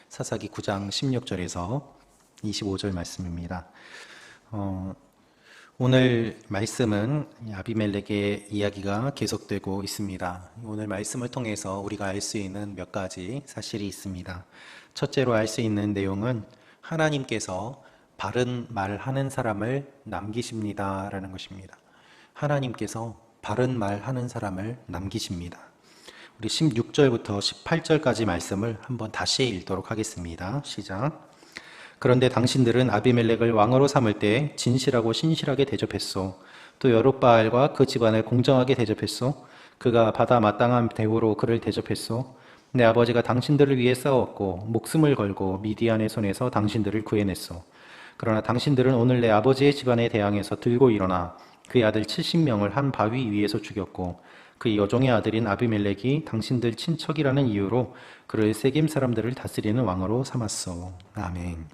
사사기 9장 16절에서 25절 말씀입니다. 오늘 말씀은 아비멜렉의 이야기가 계속되고 있습니다. 오늘 말씀을 통해서 우리가 알 수 있는 몇 가지 사실이 있습니다. 첫째로 알 수 있는 내용은 하나님께서 바른 말하는 사람을 남기십니다 라는 것입니다. 하나님께서 바른 말하는 사람을 남기십니다. 우리 16절부터 18절까지 말씀을 한번 다시 읽도록 하겠습니다. 시작. 그런데 당신들은 아비멜렉을 왕으로 삼을 때 진실하고 신실하게 대접했소. 또 여룻바알과 그 집안을 공정하게 대접했소. 그가 받아 마땅한 대우로 그를 대접했소. 내 아버지가 당신들을 위해 싸웠고 목숨을 걸고 미디안의 손에서 당신들을 구해냈소. 그러나 당신들은 오늘 내 아버지의 집안에 대항해서 들고 일어나 그의 아들 70명을 한 바위 위에서 죽였고 그 여종의 아들인 아비멜렉이 당신들 친척이라는 이유로 그를 세겜 사람들을 다스리는 왕으로 삼았소. 아멘.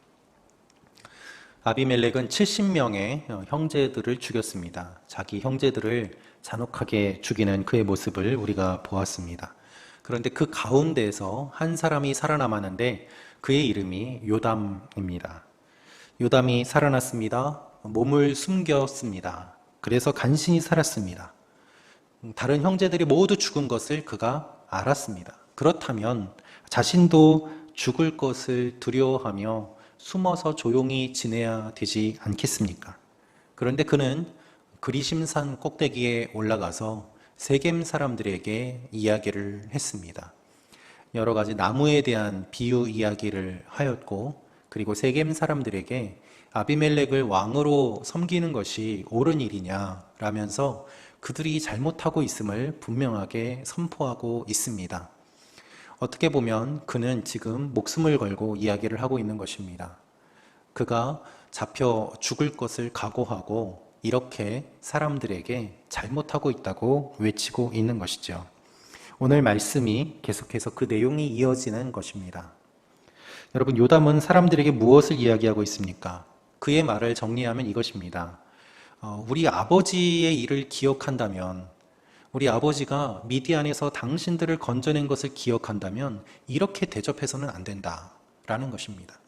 아비멜렉은 70명의 형제들을 죽였습니다. 자기 형제들을 잔혹하게 죽이는 그의 모습을 우리가 보았습니다. 그런데 그 가운데에서 한 사람이 살아남았는데 그의 이름이 요담입니다. 요담이 살아났습니다. 몸을 숨겼습니다. 그래서 간신히 살았습니다. 다른 형제들이 모두 죽은 것을 그가 알았습니다. 그렇다면 자신도 죽을 것을 두려워하며 숨어서 조용히 지내야 되지 않겠습니까? 그런데 그는 그리심산 꼭대기에 올라가서 세겜 사람들에게 이야기를 했습니다. 여러 가지 나무에 대한 비유 이야기를 하였고, 그리고 세겜 사람들에게 아비멜렉을 왕으로 섬기는 것이 옳은 일이냐 라면서 그들이 잘못하고 있음을 분명하게 선포하고 있습니다. 어떻게 보면 그는 지금 목숨을 걸고 이야기를 하고 있는 것입니다. 그가 잡혀 죽을 것을 각오하고 이렇게 사람들에게 잘못하고 있다고 외치고 있는 것이죠. 오늘 말씀이 계속해서 그 내용이 이어지는 것입니다. 여러분, 요담은 사람들에게 무엇을 이야기하고 있습니까? 그의 말을 정리하면 이것입니다. 우리 아버지의 일을 기억한다면, 우리 아버지가 미디안에서 당신들을 건져낸 것을 기억한다면 이렇게 대접해서는 안 된다라는 것입니다.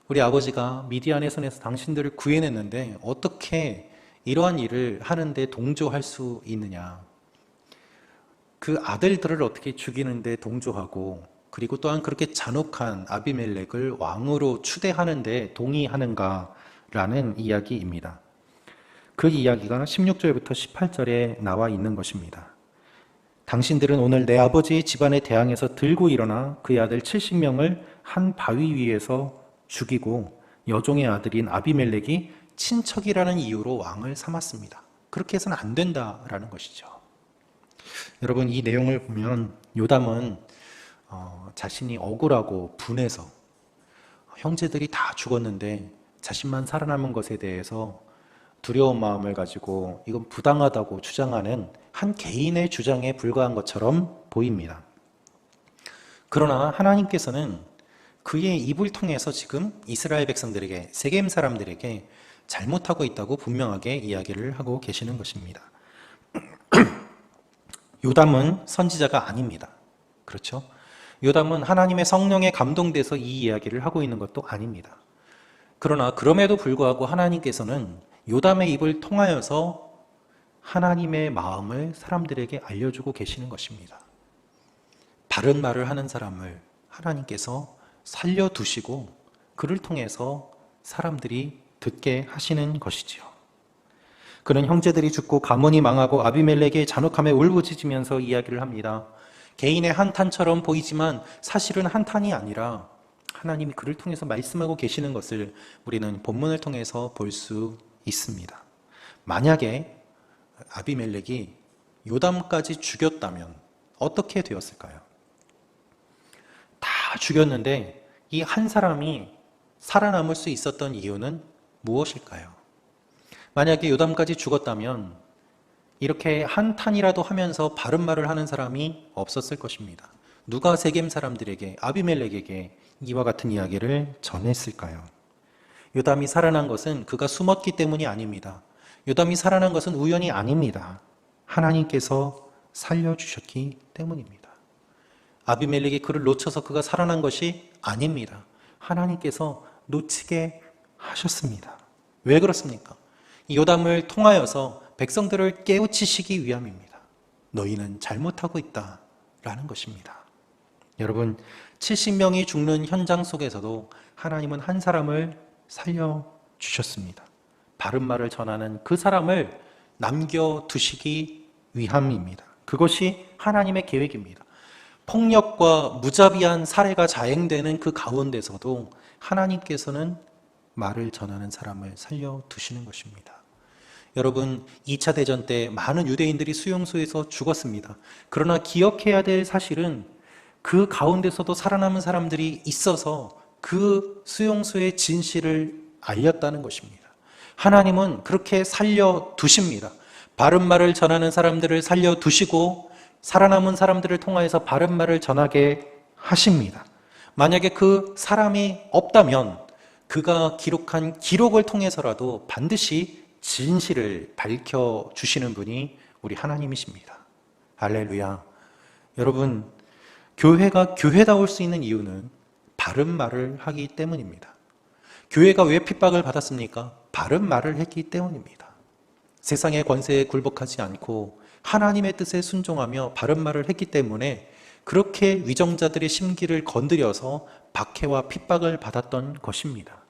우리 아버지가 미디안의 손에서 당신들을 구해냈는데 어떻게 이러한 일을 하는데 동조할 수 있느냐? 그 아들들을 어떻게 죽이는데 동조하고, 그리고 또한 그렇게 잔혹한 아비멜렉을 왕으로 추대하는데 동의하는가라는 이야기입니다. 그 이야기가 16절부터 18절에 나와 있는 것입니다. 당신들은 오늘 내 아버지의 집안에 대항해서 들고 일어나 그의 아들 70명을 한 바위 위에서 죽이고 여종의 아들인 아비멜렉이 친척이라는 이유로 왕을 삼았습니다. 그렇게 해서는 안 된다라는 것이죠. 여러분, 이 내용을 보면 요담은 자신이 억울하고 분해서 형제들이 다 죽었는데 자신만 살아남은 것에 대해서 두려운 마음을 가지고 이건 부당하다고 주장하는 한 개인의 주장에 불과한 것처럼 보입니다. 그러나 하나님께서는 그의 입을 통해서 지금 이스라엘 백성들에게, 세겜 사람들에게 잘못하고 있다고 분명하게 이야기를 하고 계시는 것입니다. 요담은 선지자가 아닙니다. 그렇죠? 요담은 하나님의 성령에 감동돼서 이 이야기를 하고 있는 것도 아닙니다. 그러나 그럼에도 불구하고 하나님께서는 요담의 입을 통하여서 하나님의 마음을 사람들에게 알려주고 계시는 것입니다. 바른 말을 하는 사람을 하나님께서 살려두시고 그를 통해서 사람들이 듣게 하시는 것이지요. 그는 형제들이 죽고 가문이 망하고 아비멜렉의 잔혹함에 울부짖으면서 이야기를 합니다. 개인의 한탄처럼 보이지만 사실은 한탄이 아니라 하나님이 그를 통해서 말씀하고 계시는 것을 우리는 본문을 통해서 볼 수 있습니다. 만약에 아비멜렉이 요담까지 죽였다면 어떻게 되었을까요? 다 죽였는데 이 한 사람이 살아남을 수 있었던 이유는 무엇일까요? 만약에 요담까지 죽었다면 이렇게 한탄이라도 하면서 바른 말을 하는 사람이 없었을 것입니다. 누가 세겜 사람들에게, 아비멜렉에게 이와 같은 이야기를 전했을까요? 요담이 살아난 것은 그가 숨었기 때문이 아닙니다. 요담이 살아난 것은 우연이 아닙니다. 하나님께서 살려주셨기 때문입니다. 아비멜렉이 그를 놓쳐서 그가 살아난 것이 아닙니다. 하나님께서 놓치게 하셨습니다. 왜 그렇습니까? 이 요담을 통하여서 백성들을 깨우치시기 위함입니다. 너희는 잘못하고 있다라는 것입니다. 여러분, 70명이 죽는 현장 속에서도 하나님은 한 사람을 살려주셨습니다. 바른 말을 전하는 그 사람을 남겨두시기 위함입니다. 그것이 하나님의 계획입니다. 폭력과 무자비한 살해가 자행되는 그 가운데서도 하나님께서는 말을 전하는 사람을 살려두시는 것입니다. 여러분, 2차 대전 때 많은 유대인들이 수용소에서 죽었습니다. 그러나 기억해야 될 사실은 그 가운데서도 살아남은 사람들이 있어서 그 수용소의 진실을 알렸다는 것입니다. 하나님은 그렇게 살려두십니다. 바른 말을 전하는 사람들을 살려두시고 살아남은 사람들을 통하여서 바른 말을 전하게 하십니다. 만약에 그 사람이 없다면 그가 기록한 기록을 통해서라도 반드시 진실을 밝혀주시는 분이 우리 하나님이십니다. 할렐루야. 여러분, 교회가 교회다울 수 있는 이유는 바른 말을 하기 때문입니다. 교회가 왜 핍박을 받았습니까? 바른 말을 했기 때문입니다. 세상의 권세에 굴복하지 않고 하나님의 뜻에 순종하며 바른 말을 했기 때문에 그렇게 위정자들의 심기를 건드려서 박해와 핍박을 받았던 것입니다.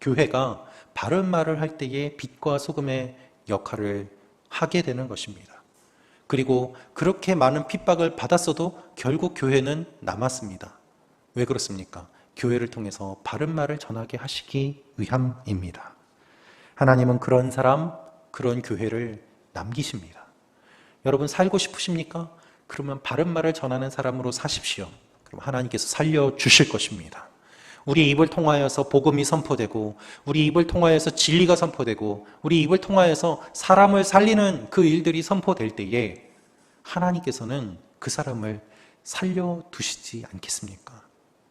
교회가 바른 말을 할 때에 빛과 소금의 역할을 하게 되는 것입니다. 그리고 그렇게 많은 핍박을 받았어도 결국 교회는 남았습니다. 왜 그렇습니까? 교회를 통해서 바른 말을 전하게 하시기 위함입니다. 하나님은 그런 사람, 그런 교회를 남기십니다. 여러분, 살고 싶으십니까? 그러면 바른 말을 전하는 사람으로 사십시오. 그럼 하나님께서 살려주실 것입니다. 우리 입을 통하여서 복음이 선포되고, 우리 입을 통하여서 진리가 선포되고, 우리 입을 통하여서 사람을 살리는 그 일들이 선포될 때에 하나님께서는 그 사람을 살려두시지 않겠습니까?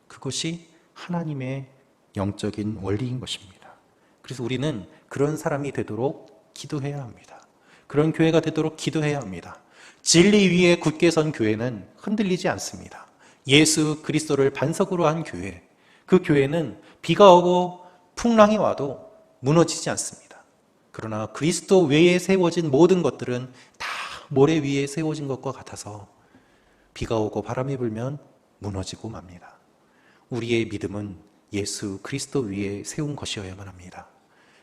그것이 하나님의 영적인 원리인 것입니다. 그래서 우리는 그런 사람이 되도록 기도해야 합니다. 그런 교회가 되도록 기도해야 합니다. 진리 위에 굳게 선 교회는 흔들리지 않습니다. 예수 그리스도를 반석으로 한 교회, 그 교회는 비가 오고 풍랑이 와도 무너지지 않습니다. 그러나 그리스도 외에 세워진 모든 것들은 다 모래 위에 세워진 것과 같아서 비가 오고 바람이 불면 무너지고 맙니다. 우리의 믿음은 예수 그리스도 위에 세운 것이어야만 합니다.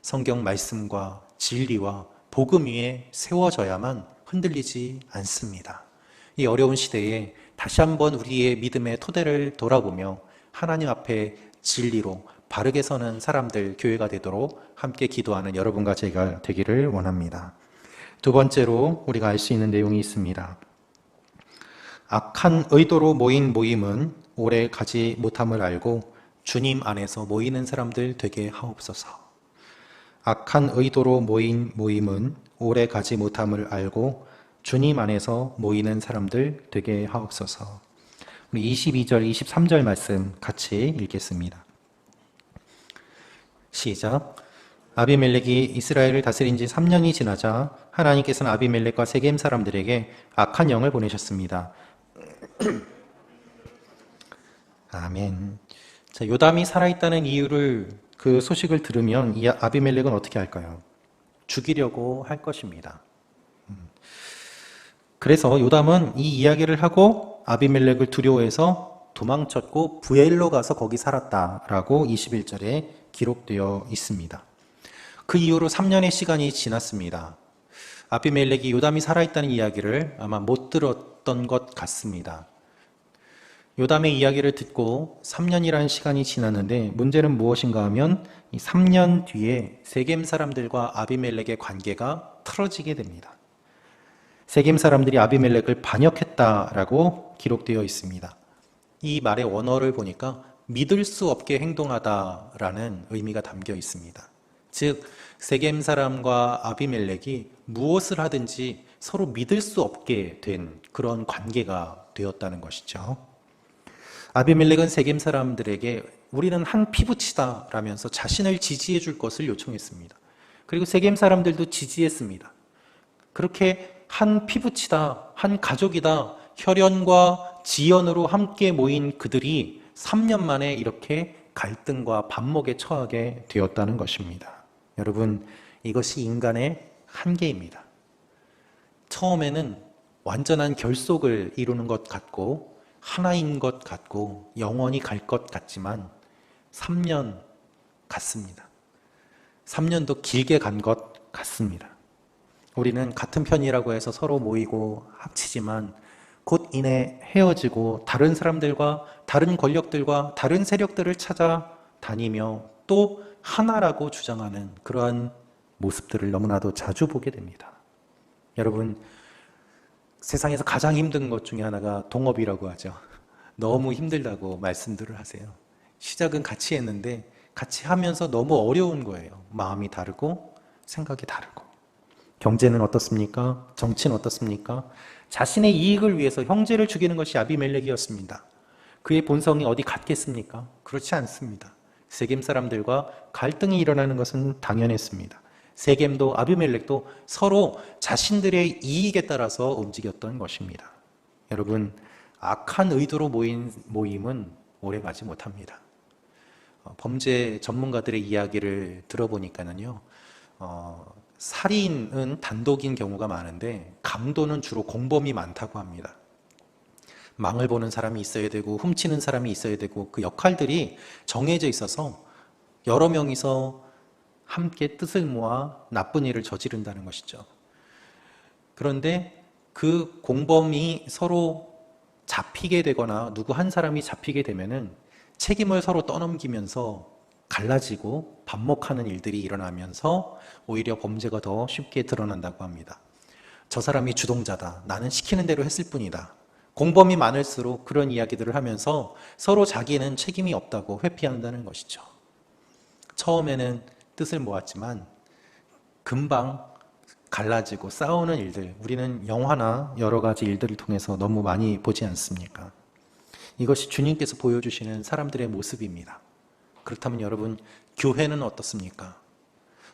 성경 말씀과 진리와 복음 위에 세워져야만 흔들리지 않습니다. 이 어려운 시대에 다시 한번 우리의 믿음의 토대를 돌아보며 하나님 앞에 진리로 바르게 서는 사람들, 교회가 되도록 함께 기도하는 여러분과 제가 되기를 원합니다. 두 번째로 우리가 알 수 있는 내용이 있습니다. 악한 의도로 모인 모임은 오래 가지 못함을 알고 주님 안에서 모이는 사람들 되게 하옵소서. 악한 의도로 모인 모임은 오래 가지 못함을 알고 주님 안에서 모이는 사람들 되게 하옵소서. 우리 22절, 23절 말씀 같이 읽겠습니다. 시작. 아비멜렉이 이스라엘을 다스린 지 3년이 지나자 하나님께서는 아비멜렉과 세겜 사람들에게 악한 영을 보내셨습니다. 아멘. 자, 요담이 살아있다는 이유를, 그 소식을 들으면 이 아비멜렉은 어떻게 할까요? 죽이려고 할 것입니다. 그래서 요담은 이 이야기를 하고 아비멜렉을 두려워해서 도망쳤고 부엘로 가서 거기 살았다라고 21절에 기록되어 있습니다. 그 이후로 3년의 시간이 지났습니다. 아비멜렉이 요담이 살아있다는 이야기를 아마 못 들었던 것 같습니다. 요담의 이야기를 듣고 3년이라는 시간이 지났는데 문제는 무엇인가 하면 이 3년 뒤에 세겜 사람들과 아비멜렉의 관계가 틀어지게 됩니다. 세겜 사람들이 아비멜렉을 반역했다라고 기록되어 있습니다. 이 말의 원어를 보니까 믿을 수 없게 행동하다라는 의미가 담겨 있습니다. 즉, 세겜 사람과 아비멜렉이 무엇을 하든지 서로 믿을 수 없게 된 그런 관계가 되었다는 것이죠. 아비멜렉은 세겜 사람들에게 우리는 한 피부치다 라면서 자신을 지지해 줄 것을 요청했습니다. 그리고 세겜 사람들도 지지했습니다. 그렇게 한 피부치다, 한 가족이다, 혈연과 지연으로 함께 모인 그들이 3년 만에 이렇게 갈등과 반목에 처하게 되었다는 것입니다. 여러분, 이것이 인간의 한계입니다. 처음에는 완전한 결속을 이루는 것 같고 하나인 것 같고 영원히 갈 것 같지만 3년 같습니다. 3년도 길게 간 것 같습니다. 우리는 같은 편이라고 해서 서로 모이고 합치지만 곧 이내 헤어지고 다른 사람들과 다른 권력들과 다른 세력들을 찾아다니며 또 하나라고 주장하는 그러한 모습들을 너무나도 자주 보게 됩니다. 여러분, 세상에서 가장 힘든 것 중에 하나가 동업이라고 하죠. 너무 힘들다고 말씀들을 하세요. 시작은 같이 했는데 같이 하면서 너무 어려운 거예요. 마음이 다르고 생각이 다르고. 경제는 어떻습니까? 정치는 어떻습니까? 자신의 이익을 위해서 형제를 죽이는 것이 아비멜렉이었습니다. 그의 본성이 어디 같겠습니까? 그렇지 않습니다. 세겜 사람들과 갈등이 일어나는 것은 당연했습니다. 세겜도 아비멜렉도 서로 자신들의 이익에 따라서 움직였던 것입니다. 여러분, 악한 의도로 모인 모임은 오래가지 못합니다. 범죄 전문가들의 이야기를 들어보니까는요, 살인은 단독인 경우가 많은데 강도는 주로 공범이 많다고 합니다. 망을 보는 사람이 있어야 되고 훔치는 사람이 있어야 되고 그 역할들이 정해져 있어서 여러 명이서 함께 뜻을 모아 나쁜 일을 저지른다는 것이죠. 그런데 그 공범이 서로 잡히게 되거나 누구 한 사람이 잡히게 되면은 책임을 서로 떠넘기면서 갈라지고 반목하는 일들이 일어나면서 오히려 범죄가 더 쉽게 드러난다고 합니다. 저 사람이 주동자다. 나는 시키는 대로 했을 뿐이다. 공범이 많을수록 그런 이야기들을 하면서 서로 자기는 책임이 없다고 회피한다는 것이죠. 처음에는 뜻을 모았지만 금방 갈라지고 싸우는 일들, 우리는 영화나 여러 가지 일들을 통해서 너무 많이 보지 않습니까? 이것이 주님께서 보여주시는 사람들의 모습입니다. 그렇다면 여러분, 교회는 어떻습니까?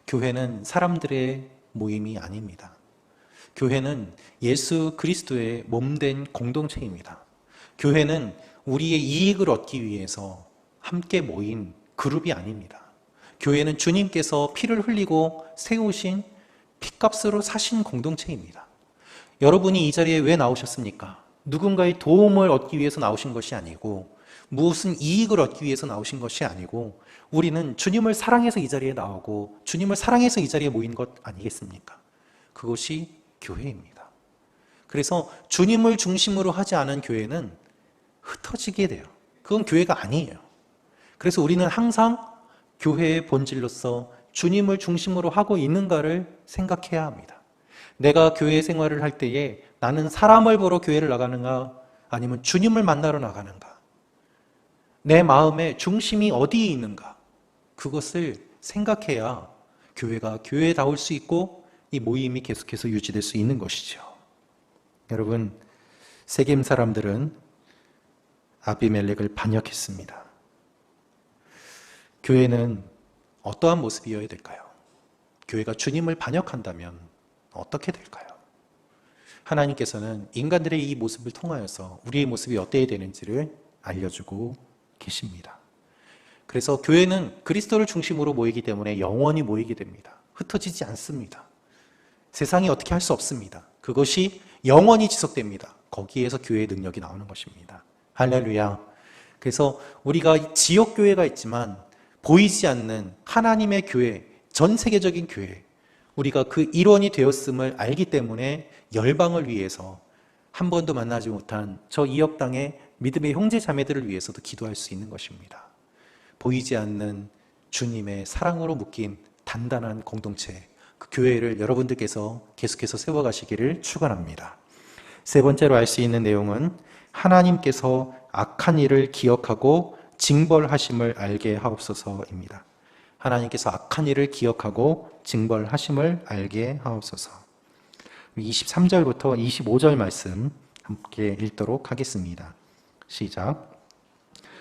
교회는 사람들의 모임이 아닙니다. 교회는 예수 그리스도의 몸된 공동체입니다. 교회는 우리의 이익을 얻기 위해서 함께 모인 그룹이 아닙니다. 교회는 주님께서 피를 흘리고 세우신 피값으로 사신 공동체입니다. 여러분이 이 자리에 왜 나오셨습니까? 누군가의 도움을 얻기 위해서 나오신 것이 아니고 무슨 이익을 얻기 위해서 나오신 것이 아니고 우리는 주님을 사랑해서 이 자리에 나오고 주님을 사랑해서 이 자리에 모인 것 아니겠습니까? 그것이 교회입니다. 그래서 주님을 중심으로 하지 않은 교회는 흩어지게 돼요. 그건 교회가 아니에요. 그래서 우리는 항상 교회의 본질로서 주님을 중심으로 하고 있는가를 생각해야 합니다. 내가 교회 생활을 할 때에 나는 사람을 보러 교회를 나가는가 아니면 주님을 만나러 나가는가? 내 마음의 중심이 어디에 있는가? 그것을 생각해야 교회가 교회다울 수 있고 이 모임이 계속해서 유지될 수 있는 것이죠. 여러분, 세겜 사람들은 아비멜렉을 반역했습니다. 교회는 어떠한 모습이어야 될까요? 교회가 주님을 반역한다면 어떻게 될까요? 하나님께서는 인간들의 이 모습을 통하여서 우리의 모습이 어때야 되는지를 알려주고 계십니다. 그래서 교회는 그리스도를 중심으로 모이기 때문에 영원히 모이게 됩니다. 흩어지지 않습니다. 세상이 어떻게 할 수 없습니다. 그것이 영원히 지속됩니다. 거기에서 교회의 능력이 나오는 것입니다. 할렐루야. 그래서 우리가 지역교회가 있지만 보이지 않는 하나님의 교회, 전 세계적인 교회, 우리가 그 일원이 되었음을 알기 때문에 열방을 위해서 한 번도 만나지 못한 저 이역 땅의 믿음의 형제 자매들을 위해서도 기도할 수 있는 것입니다. 보이지 않는 주님의 사랑으로 묶인 단단한 공동체, 그 교회를 여러분들께서 계속해서 세워가시기를 축원합니다. 세 번째로 알 수 있는 내용은 하나님께서 악한 일을 기억하고 징벌하심을 알게 하옵소서입니다. 하나님께서 악한 일을 기억하고 징벌하심을 알게 하옵소서. 23절부터 25절 말씀 함께 읽도록 하겠습니다. 시작.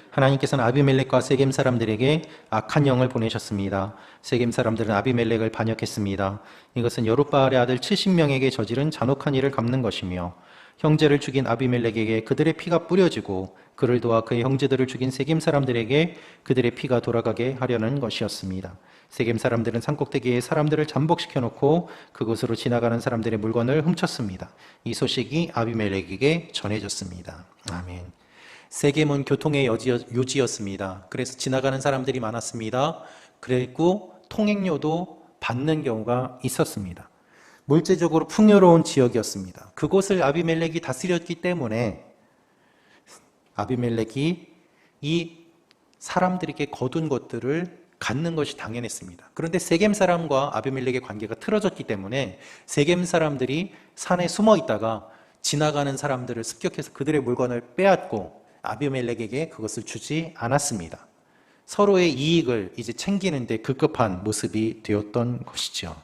하나님께서는 아비멜렉과 세겜 사람들에게 악한 영을 보내셨습니다. 세겜 사람들은 아비멜렉을 반역했습니다. 이것은 여룻바알의 아들 70명에게 저지른 잔혹한 일을 갚는 것이며 형제를 죽인 아비멜렉에게 그들의 피가 뿌려지고 그를 도와 그의 형제들을 죽인 세겜 사람들에게 그들의 피가 돌아가게 하려는 것이었습니다. 세겜 사람들은 산꼭대기에 사람들을 잠복시켜 놓고 그곳으로 지나가는 사람들의 물건을 훔쳤습니다. 이 소식이 아비멜렉에게 전해졌습니다. 아멘. 세겜은 교통의 요지였습니다. 그래서 지나가는 사람들이 많았습니다. 그리고 통행료도 받는 경우가 있었습니다. 물질적으로 풍요로운 지역이었습니다. 그곳을 아비멜렉이 다스렸기 때문에 아비멜렉이 이 사람들에게 거둔 것들을 갖는 것이 당연했습니다. 그런데 세겜 사람과 아비멜렉의 관계가 틀어졌기 때문에 세겜 사람들이 산에 숨어 있다가 지나가는 사람들을 습격해서 그들의 물건을 빼앗고 아비멜렉에게 그것을 주지 않았습니다. 서로의 이익을 이제 챙기는데 급급한 모습이 되었던 것이죠.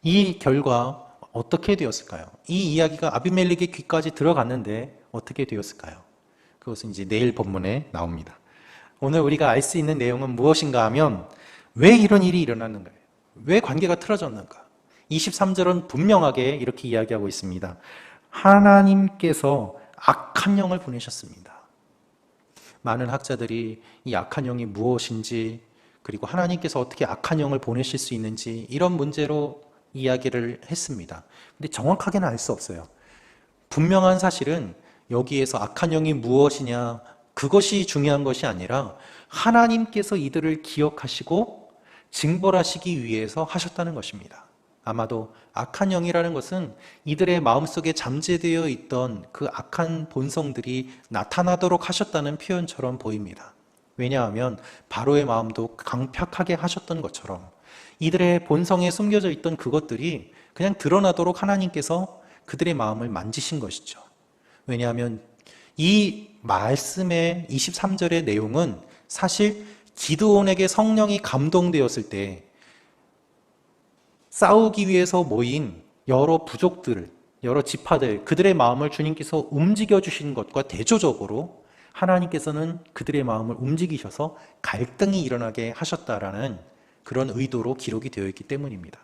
이 결과 어떻게 되었을까요? 이 이야기가 아비멜렉의 귀까지 들어갔는데 어떻게 되었을까요? 그것은 이제 내일 본문에 나옵니다. 오늘 우리가 알 수 있는 내용은 무엇인가 하면 왜 이런 일이 일어났는가요? 왜 관계가 틀어졌는가? 23절은 분명하게 이렇게 이야기하고 있습니다. 하나님께서 악한 영을 보내셨습니다. 많은 학자들이 이 악한 영이 무엇인지, 그리고 하나님께서 어떻게 악한 영을 보내실 수 있는지 이런 문제로 이야기를 했습니다. 근데 정확하게는 알 수 없어요. 분명한 사실은 여기에서 악한 영이 무엇이냐, 그것이 중요한 것이 아니라 하나님께서 이들을 기억하시고 징벌하시기 위해서 하셨다는 것입니다. 아마도 악한 영이라는 것은 이들의 마음속에 잠재되어 있던 그 악한 본성들이 나타나도록 하셨다는 표현처럼 보입니다. 왜냐하면 바로의 마음도 강팍하게 하셨던 것처럼 이들의 본성에 숨겨져 있던 그것들이 그냥 드러나도록 하나님께서 그들의 마음을 만지신 것이죠. 왜냐하면 이 말씀의 23절의 내용은 사실 기드온에게 성령이 감동되었을 때 싸우기 위해서 모인 여러 부족들, 여러 지파들, 그들의 마음을 주님께서 움직여 주신 것과 대조적으로 하나님께서는 그들의 마음을 움직이셔서 갈등이 일어나게 하셨다라는 그런 의도로 기록이 되어 있기 때문입니다.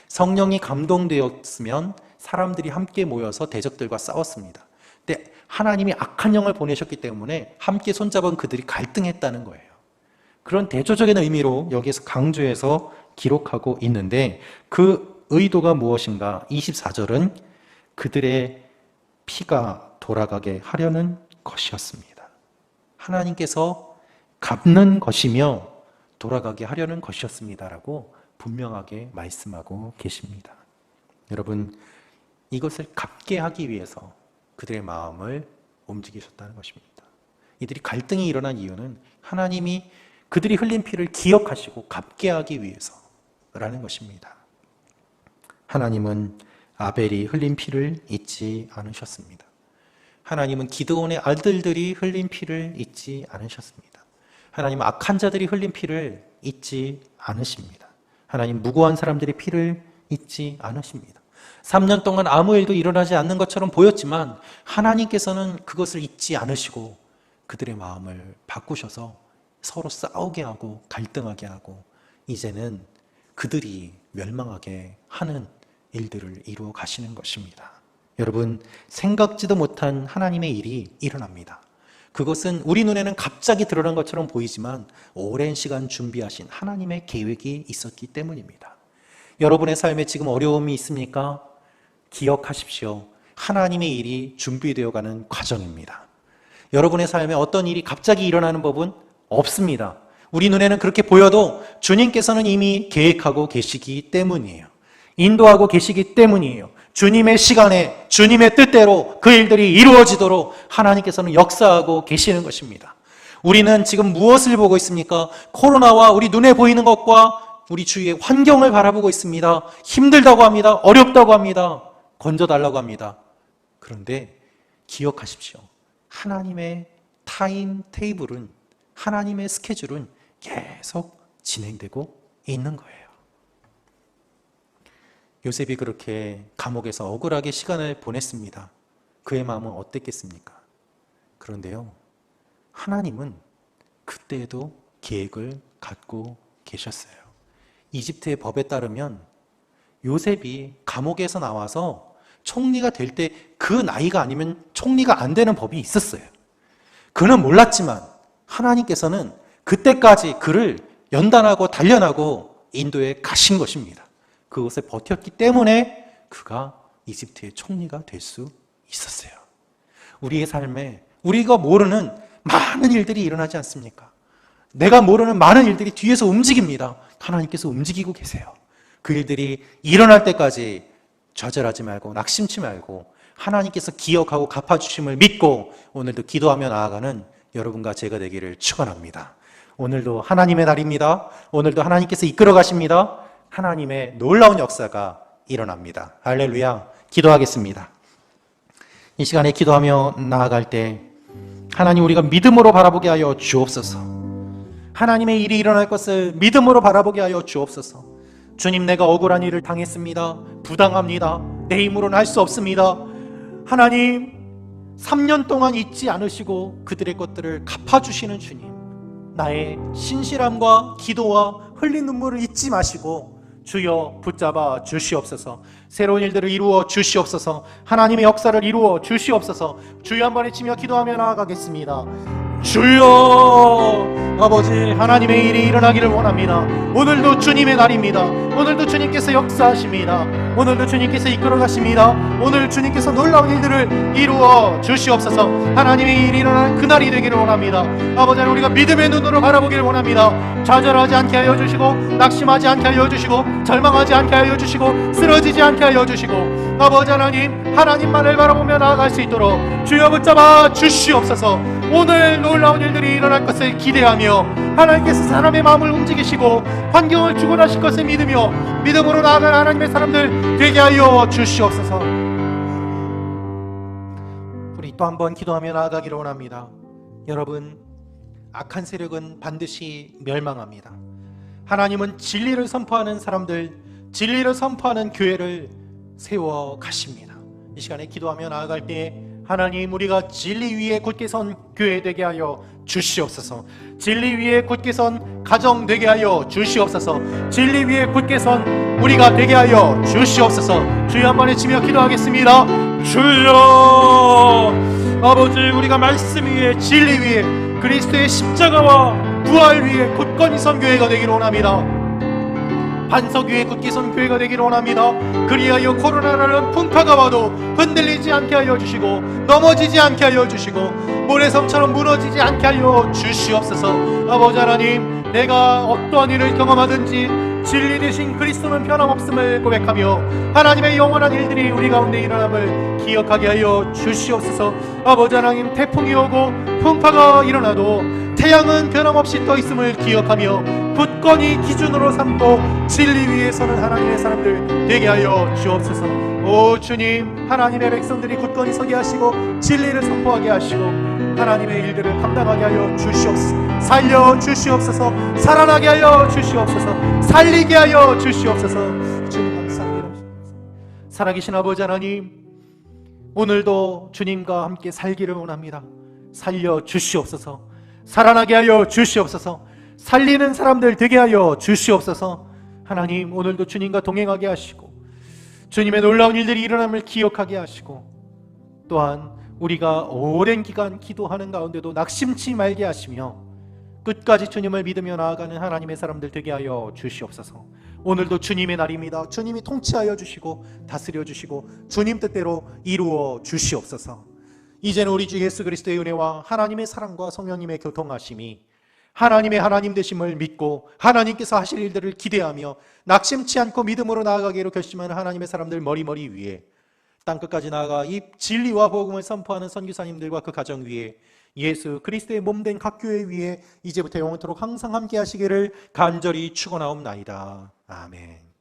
성령이 감동되었으면 사람들이 함께 모여서 대적들과 싸웠습니다. 근데 하나님이 악한 영을 보내셨기 때문에 함께 손잡은 그들이 갈등했다는 거예요. 그런 대조적인 의미로 여기에서 강조해서 기록하고 있는데 그 의도가 무엇인가? 24절은 그들의 피가 돌아가게 하려는 것이었습니다. 하나님께서 갚는 것이며 돌아가게 하려는 것이었습니다라고 분명하게 말씀하고 계십니다. 여러분, 이것을 갚게 하기 위해서 그들의 마음을 움직이셨다는 것입니다. 이들이 갈등이 일어난 이유는 하나님이 그들이 흘린 피를 기억하시고 갚게 하기 위해서라는 것입니다. 하나님은 아벨이 흘린 피를 잊지 않으셨습니다. 하나님은 기드온의 아들들이 흘린 피를 잊지 않으셨습니다. 하나님은 악한 자들이 흘린 피를 잊지 않으십니다. 하나님 무고한 사람들의 피를 잊지 않으십니다. 3년 동안 아무 일도 일어나지 않는 것처럼 보였지만 하나님께서는 그것을 잊지 않으시고 그들의 마음을 바꾸셔서 서로 싸우게 하고 갈등하게 하고 이제는 그들이 멸망하게 하는 일들을 이루어 가시는 것입니다. 여러분, 생각지도 못한 하나님의 일이 일어납니다. 그것은 우리 눈에는 갑자기 드러난 것처럼 보이지만 오랜 시간 준비하신 하나님의 계획이 있었기 때문입니다. 여러분의 삶에 지금 어려움이 있습니까? 기억하십시오. 하나님의 일이 준비되어 가는 과정입니다. 여러분의 삶에 어떤 일이 갑자기 일어나는 법은 없습니다. 우리 눈에는 그렇게 보여도 주님께서는 이미 계획하고 계시기 때문이에요. 인도하고 계시기 때문이에요. 주님의 시간에 주님의 뜻대로 그 일들이 이루어지도록 하나님께서는 역사하고 계시는 것입니다. 우리는 지금 무엇을 보고 있습니까? 코로나와 우리 눈에 보이는 것과 우리 주위의 환경을 바라보고 있습니다. 힘들다고 합니다. 어렵다고 합니다. 건져달라고 합니다. 그런데 기억하십시오. 하나님의 타임 테이블은, 하나님의 스케줄은 계속 진행되고 있는 거예요. 요셉이 그렇게 감옥에서 억울하게 시간을 보냈습니다. 그의 마음은 어땠겠습니까? 그런데요, 하나님은 그때에도 계획을 갖고 계셨어요. 이집트의 법에 따르면 요셉이 감옥에서 나와서 총리가 될 때 그 나이가 아니면 총리가 안 되는 법이 있었어요. 그는 몰랐지만 하나님께서는 그때까지 그를 연단하고 단련하고 인도에 가신 것입니다. 그곳에 버텼기 때문에 그가 이집트의 총리가 될 수 있었어요. 우리의 삶에 우리가 모르는 많은 일들이 일어나지 않습니까? 내가 모르는 많은 일들이 뒤에서 움직입니다. 하나님께서 움직이고 계세요. 그 일들이 일어날 때까지 좌절하지 말고 낙심치 말고 하나님께서 기억하고 갚아주심을 믿고 오늘도 기도하며 나아가는 여러분과 제가 되기를 축원합니다. 오늘도 하나님의 날입니다. 오늘도 하나님께서 이끌어 가십니다. 하나님의 놀라운 역사가 일어납니다. 할렐루야. 기도하겠습니다. 이 시간에 기도하며 나아갈 때 하나님, 우리가 믿음으로 바라보게 하여 주옵소서. 하나님의 일이 일어날 것을 믿음으로 바라보게 하여 주옵소서. 주님, 내가 억울한 일을 당했습니다. 부당합니다. 내 힘으로는 할 수 없습니다. 하나님, 3년 동안 잊지 않으시고 그들의 것들을 갚아주시는 주님, 나의 신실함과 기도와 흘린 눈물을 잊지 마시고 주여 붙잡아 주시옵소서. 새로운 일들을 이루어 주시옵소서. 하나님의 역사를 이루어 주시옵소서. 주여 한 번에 치며 기도하며 나아가겠습니다. 주여, 아버지, 하나님의 일이 일어나기를 원합니다. 오늘도 주님의 날입니다. 오늘도 주님께서 역사하십니다. 오늘도 주님께서 이끌어 가십니다. 오늘 주님께서 놀라운 일들을 이루어 주시옵소서. 하나님의 일이 일어나는 그날이 되기를 원합니다. 아버지, 우리가 믿음의 눈으로 바라보기를 원합니다. 좌절하지 않게 하여 주시고 낙심하지 않게 하여 주시고 절망하지 않게 하여 주시고 쓰러지지 않게 하여 주시고 아버지 하나님, 하나님만을 바라보며 나아갈 수 있도록 주여 붙잡아 주시옵소서. 오늘 놀라운 일들이 일어날 것을 기대하며 하나님께서 사람의 마음을 움직이시고 환경을 주관하실 것을 믿으며 믿음으로 나아갈 하나님의 사람들 되게 하여 주시옵소서. 우리 또 한 번 기도하며 나아가기를 원합니다. 여러분, 악한 세력은 반드시 멸망합니다. 하나님은 진리를 선포하는 사람들, 진리를 선포하는 교회를 세워 가십니다. 이 시간에 기도하며 나아갈 때 하나님, 우리가 진리 위에 굳게 선 교회 되게 하여 주시옵소서. 진리 위에 굳게 선 가정 되게 하여 주시옵소서. 진리 위에 굳게 선 우리가 되게 하여 주시옵소서. 주여 한 번에 치며 기도하겠습니다. 주여, 아버지, 우리가 말씀 위에 진리 위에 그리스도의 십자가와 부활 위에 굳건히 선 교회가 되기를 원합니다. 반석 위에 굳게 선 교회가 되기를 원합니다. 그리하여 코로나라는 풍파가 와도 흔들리지 않게 하여 주시고 넘어지지 않게 하여 주시고 모래성처럼 무너지지 않게 하여 주시옵소서. 아버지 하나님, 내가 어떠한 일을 경험하든지 진리 되신 그리스도는 변함없음을 고백하며 하나님의 영원한 일들이 우리 가운데 일어남을 기억하게 하여 주시옵소서. 아버지 하나님, 태풍이 오고 풍파가 일어나도 태양은 변함없이 떠 있음을 기억하며 굳건히 기준으로 삼고 진리 위에 서는 하나님의 사람들 되게 하여 주옵소서. 오 주님, 하나님의 백성들이 굳건히 서게 하시고 진리를 선포하게 하시고 하나님의 일들을 감당하게 하여 주시옵소서. 살려 주시옵소서. 살아나게 하여 주시옵소서. 살리게 하여 주시옵소서. 주님 감사합니다. 살아계신 아버지 하나님, 오늘도 주님과 함께 살기를 원합니다. 살려 주시옵소서. 살아나게 하여 주시옵소서. 살리는 사람들 되게 하여 주시옵소서. 하나님, 오늘도 주님과 동행하게 하시고 주님의 놀라운 일들이 일어남을 기억하게 하시고 또한 우리가 오랜 기간 기도하는 가운데도 낙심치 말게 하시며 끝까지 주님을 믿으며 나아가는 하나님의 사람들 되게 하여 주시옵소서. 오늘도 주님의 날입니다. 주님이 통치하여 주시고 다스려 주시고 주님 뜻대로 이루어 주시옵소서. 이제는 우리 주 예수 그리스도의 은혜와 하나님의 사랑과 성령님의 교통하심이 하나님의 하나님 되심을 믿고 하나님께서 하실 일들을 기대하며 낙심치 않고 믿음으로 나아가기로 결심하는 하나님의 사람들 머리머리 위에 땅끝까지 나아가 이 진리와 복음을 선포하는 선교사님들과 그 가정 위에 예수 그리스도의 몸된 각 교회 위에 이제부터 영원토록 항상 함께 하시기를 간절히 축원하옵나이다. 아멘.